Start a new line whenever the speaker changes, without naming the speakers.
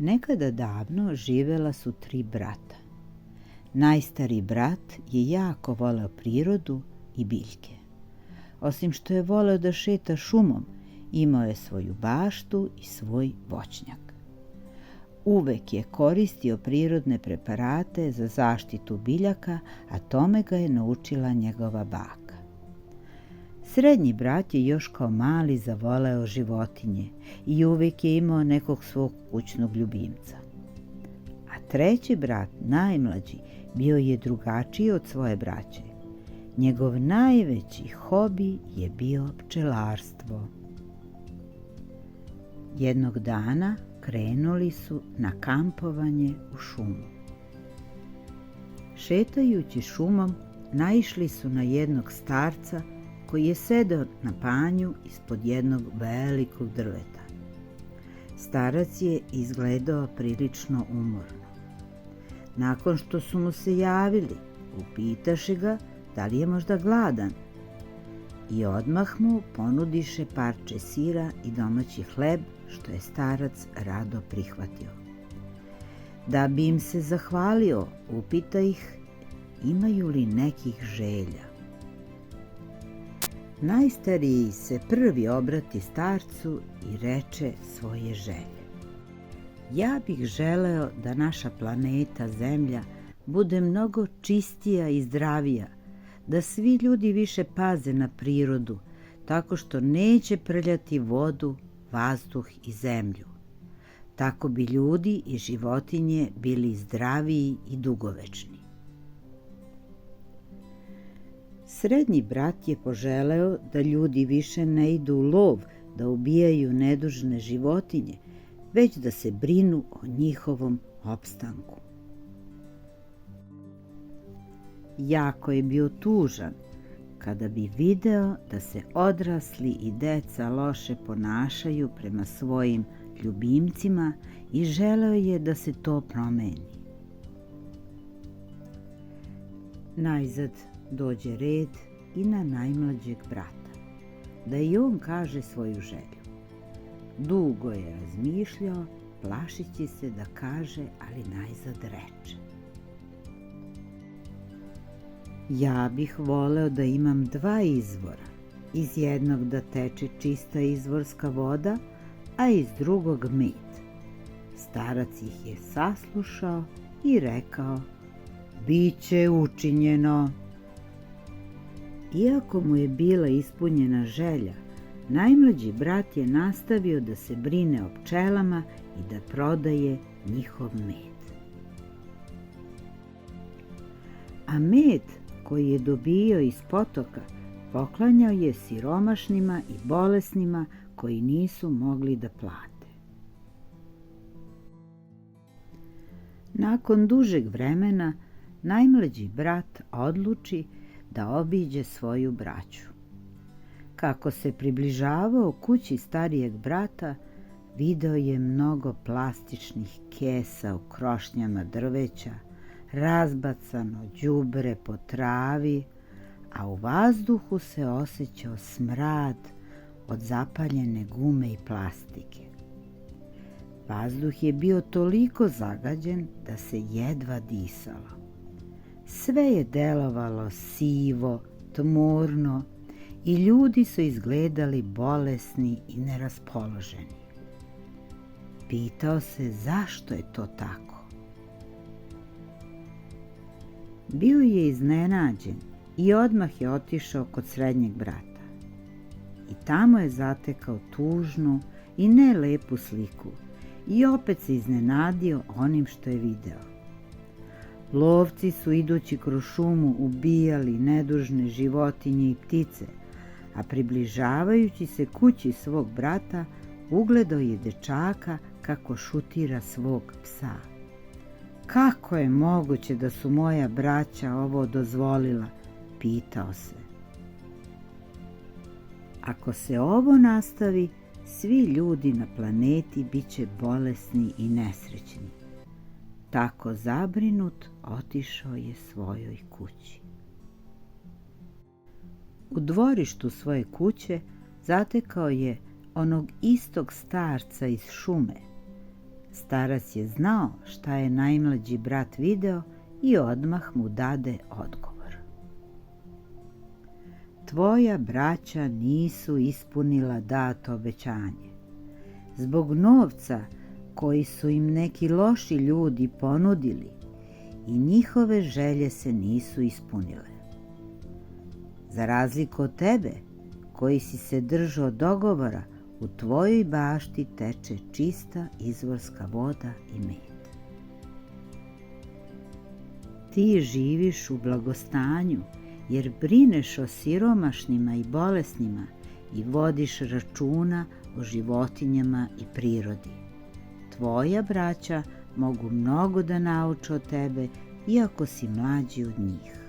Nekada davno živela su 3 brata. Najstariji brat je jako voleo prirodu i biljke. Osim što je voleo da šeta šumom, imao je svoju baštu i svoj voćnjak. Uvek je koristio prirodne preparate za zaštitu biljaka, a tome ga je naučila njegova baka. Srednji brat je još kao mali zavoleo životinje i uvek je imao nekog svog kućnog ljubimca. A treći brat, najmlađi, bio je drugačiji od svoje braće. Njegov najveći hobi je bio pčelarstvo. Jednog dana krenuli su na kampovanje u šumu. Šetajući šumom, naišli su na jednog starca koji je sedeo na panju ispod jednog velikog drveta. Starac je izgledao prilično umorno. Nakon što su mu se javili, upitaše ga da li je možda gladan i odmah mu ponudiše parče sira i domaći hleb, što je starac rado prihvatio. Da bi im se zahvalio, upita ih imaju li nekih želja. Najstariji se prvi obrati starcu i reče svoje želje. Ja bih želeo da naša planeta Zemlja bude mnogo čistija i zdravija, da svi ljudi više paze na prirodu, tako što neće prljati vodu, vazduh i zemlju. Tako bi ljudi i životinje bili zdraviji i dugovečni. Srednji brat je poželeo da ljudi više ne idu u lov, da ubijaju nedužne životinje, već da se brinu o njihovom opstanku. Jako je bio tužan kada bi video da se odrasli i deca loše ponašaju prema svojim ljubimcima i želeo je da se to promeni. Najzad dođe red i na najmlađeg brata, da i on kaže svoju želju. Dugo je razmišljao, plašeći se da kaže, ali najzad reče. Ja bih voleo da imam 2 izvora, iz jednog da teče čista izvorska voda, a iz drugog med. Starac ih je saslušao i rekao, biće učinjeno. Iako mu je bila ispunjena želja, najmlađi brat je nastavio da se brine o pčelama i da prodaje njihov med. A med koji je dobio iz potoka poklanjao je siromašnima i bolesnima koji nisu mogli da plate. Nakon dužeg vremena, najmlađi brat odluči da obiđe svoju braću. Kako se približavao kući starijeg brata, video je mnogo plastičnih kesa u krošnjama drveća, razbacano đubre po travi, a u vazduhu se osjećao smrad od zapaljene gume i plastike. Vazduh je bio toliko zagađen da se jedva disalo. Sve je delovalo sivo, tmurno i ljudi su izgledali bolesni i neraspoloženi. Pitao se zašto je to tako. Bio je iznenađen i odmah je otišao kod srednjeg brata. I tamo je zatekao tužnu i ne lepu sliku i opet se iznenadio onim što je video. Lovci su idući kroz šumu ubijali nedužne životinje i ptice, a približavajući se kući svog brata ugledao je dečaka kako šutira svog psa. Kako je moguće da su moja braća ovo dozvolila, pitao se. Ako se ovo nastavi, svi ljudi na planeti bit će bolesni i nesrećni. Tako zabrinut otišao je svojoj kući. U dvorištu svoje kuće zatekao je onog istog starca iz šume. Starac je znao šta je najmlađi brat video i odmah mu dade odgovor. Tvoja braća nisu ispunila dato obećanje. Zbog novca koji su im neki loši ljudi ponudili i njihove želje se nisu ispunile. Za razliku od tebe, koji si se držao dogovora, u tvojoj bašti teče čista izvorska voda i med. Ti živiš u blagostanju, jer brineš o siromašnima i bolesnima i vodiš računa o životinjama i prirodi. Tvoja braća mogu mnogo da nauče od tebe, iako si mlađi od njih.